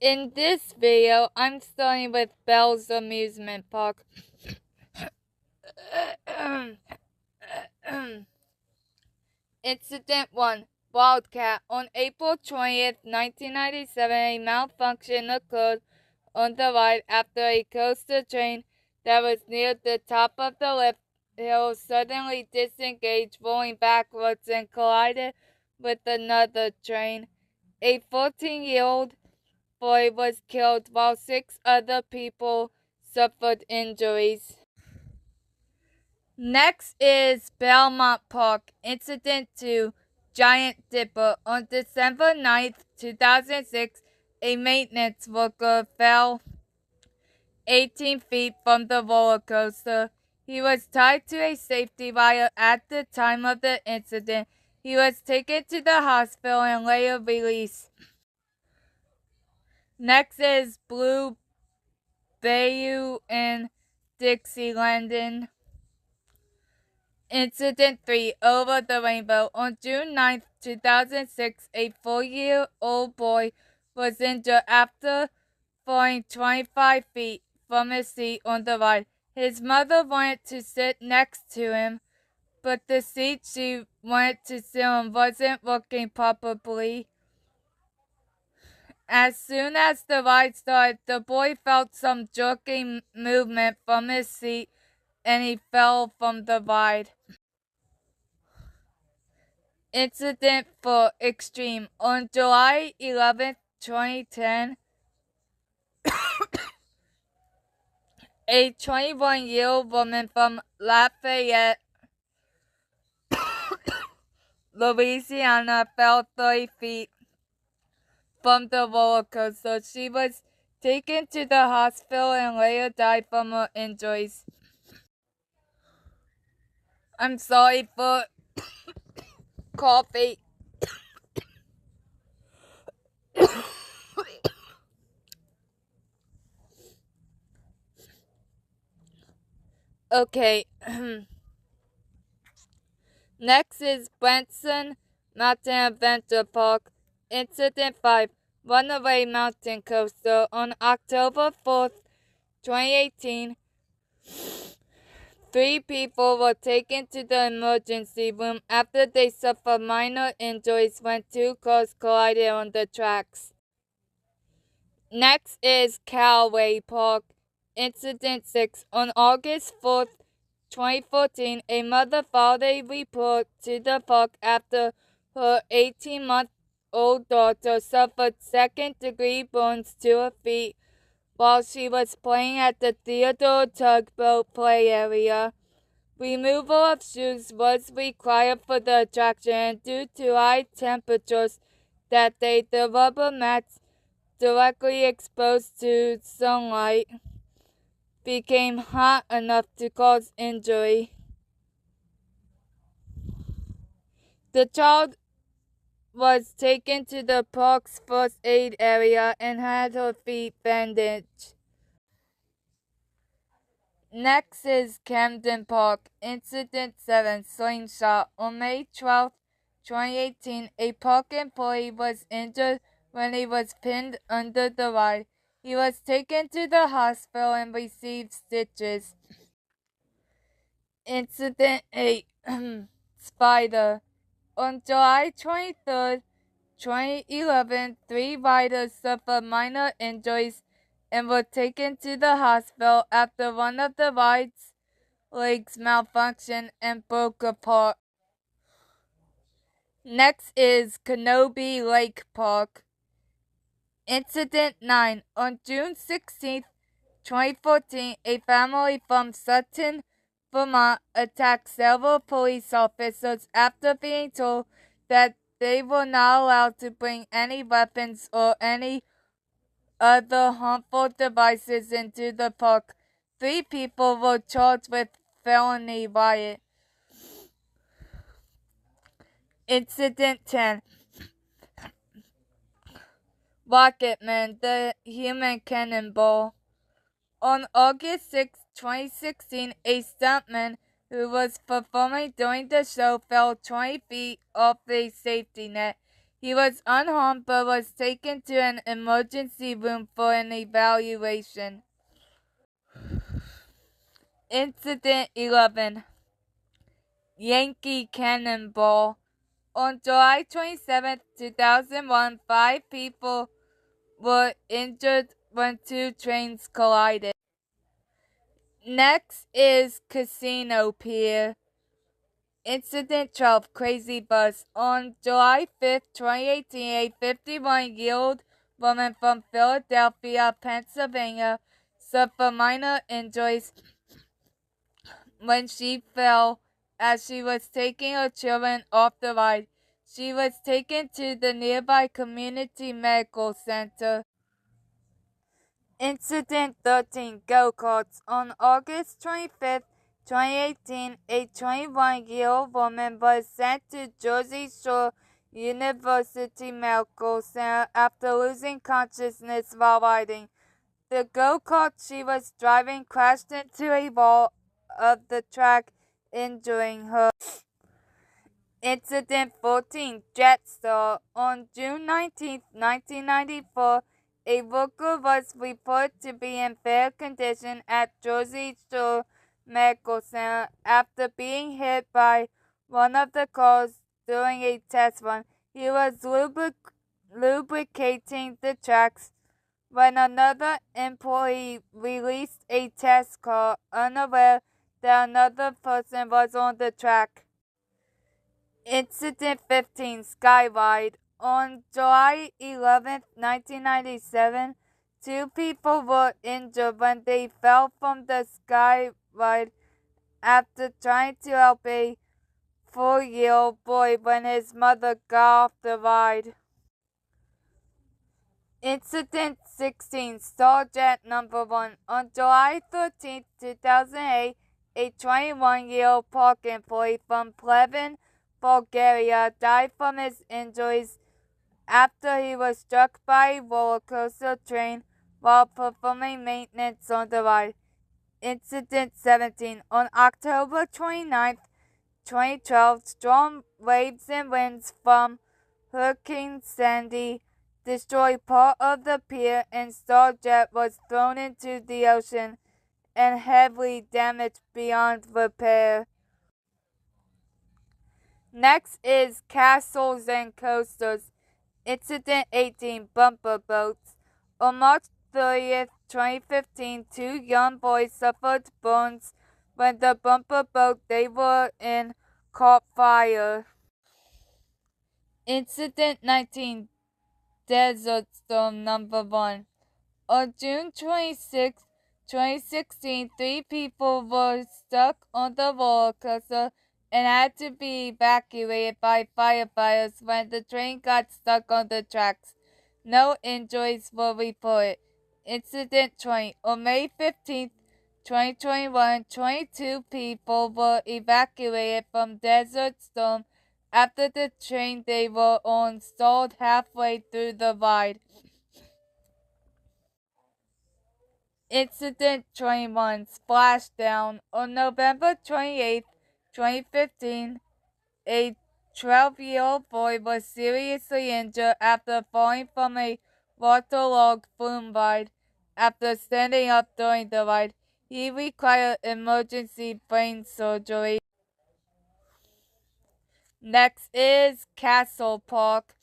In this video, I'm starting with Bell's Amusement Park. Incident 1. Wildcat. On April 20th, 1997, a malfunction occurred on the ride after a coaster train that was near the top of the lift hill suddenly disengaged, rolling backwards and collided with another train. A 14-year-old boy was killed while 6 other people suffered injuries. Next is Belmont Park. Incident 2. Giant Dipper. On December 9th, 2006, a maintenance worker fell 18 feet from the roller coaster. He was tied to a safety wire at the time of the incident. He was taken to the hospital and later released. Next is Blue Bayou in Dixieland. Incident 3. Over the Rainbow. On June 9th, 2006, a 4-year-old boy was injured after falling 25 feet from his seat on the ride. His mother wanted to sit next to him, but the seat she wanted to sit on wasn't working properly. As soon as the ride started, the boy felt some jerking movement from his seat and he fell from the ride. Incident for Xtreme. On July 11, 2010, a 21-year-old woman from Lafayette, Louisiana fell 30 feet from the roller coaster. She was taken to the hospital and later died from her injuries. I'm sorry for coffee. Okay. Next is Branson Mountain Adventure Park. Incident 5. Runaway Mountain Coaster. On October 4th, 2018, 3 people were taken to the emergency room after they suffered minor injuries when 2 cars collided on the tracks. Next is Callaway Park. Incident 6. On August 4th, 2014, a mother filed a report to the park after her 18-month-old daughter suffered second-degree burns to her feet while she was playing at the Theodore Tugboat play area. Removal of shoes was required for the attraction, and due to high temperatures that day, the rubber mats directly exposed to sunlight became hot enough to cause injury. The child was taken to the park's first aid area and had her feet bandaged. Next is Camden Park. Incident 7. Slingshot. On May 12, 2018, a park employee was injured when he was pinned under the ride. He was taken to the hospital and received stitches. Incident 8. Spider. On July 23, 2011, 3 riders suffered minor injuries and were taken to the hospital after one of the ride's legs malfunctioned and broke apart. Next is Kenobi Lake Park. Incident 9. On June 16, 2014, a family from Sutton, Vermont attacked several police officers after being told that they were not allowed to bring any weapons or any other harmful devices into the park. 3 people were charged with felony riot. Incident 10. Rocketman, the human cannonball. On August 6, 2016, a stuntman who was performing during the show fell 20 feet off a safety net. He was unharmed but was taken to an emergency room for an evaluation. Incident 11. Yankee Cannonball. On July 27, 2001, 5 people were injured when 2 trains collided. Next is Casino Pier. Incident 12, Crazy Bus. On July 5, 2018, a 51-year-old woman from Philadelphia, Pennsylvania, suffered minor injuries when she fell as she was taking her children off the ride. She was taken to the nearby community medical center. Incident 13, Go-Karts. On August 25th, 2018, a 21-year-old woman was sent to Jersey Shore University Medical Center after losing consciousness while riding. The go-kart she was driving crashed into a wall of the track, injuring her. Incident 14, Jetstar. On June 19, 1994, a worker was reported to be in fair condition at Jersey Shore Medical Center after being hit by one of the cars during a test run. He was lubricating the tracks when another employee released a test car, unaware that another person was on the track. Incident 15, Skyride. On July 11, 1997, 2 people were injured when they fell from the Skyride after trying to help a 4-year-old boy when his mother got off the ride. Incident 16, Starjet number 1. On July 13, 2008, a 21-year-old park employee from Pleven, Bulgaria, died from his injuries after he was struck by a roller coaster train while performing maintenance on the ride. Incident 17. On October 29, 2012, strong waves and winds from Hurricane Sandy destroyed part of the pier and Starjet was thrown into the ocean and heavily damaged beyond repair. Next is Castles and Coasters. Incident 18, Bumper Boats. On March 30th, 2015, 2 young boys suffered burns when the bumper boat they were in caught fire. Incident 19, Desert Storm number 1. On June 26, 2016, 3 people were stuck on the roller coaster and had to be evacuated by firefighters when the train got stuck on the tracks. No injuries were reported. Incident 20. On May 15, 2021, 22 people were evacuated from Desert Storm after the train they were on stalled halfway through the ride. Incident 21, Splashdown. On November 28, 2015, a 12-year-old boy was seriously injured after falling from a waterlogged flume ride. After standing up during the ride, he required emergency brain surgery. Next is Castle Park.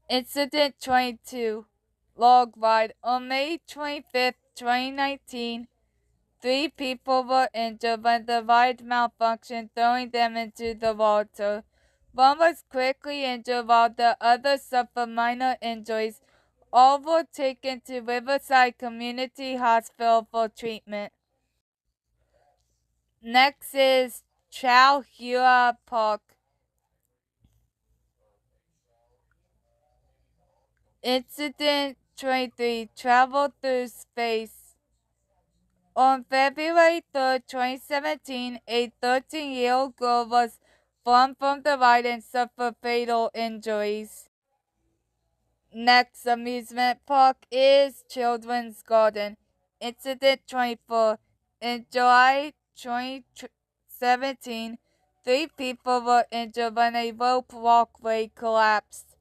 Incident 22, Log Ride. On May 25, 2019, 3 people were injured when the ride malfunctioned, throwing them into the water. One was quickly injured while the other suffered minor injuries. All were taken to Riverside Community Hospital for treatment. Next is Chowhua Park. Incident 23, Travel Through Space. On February 3, 2017, a 13-year-old girl was flung from the ride and suffered fatal injuries. Next amusement park is Children's Garden. Incident 24. In July 2017, 3 people were injured when a rope walkway collapsed.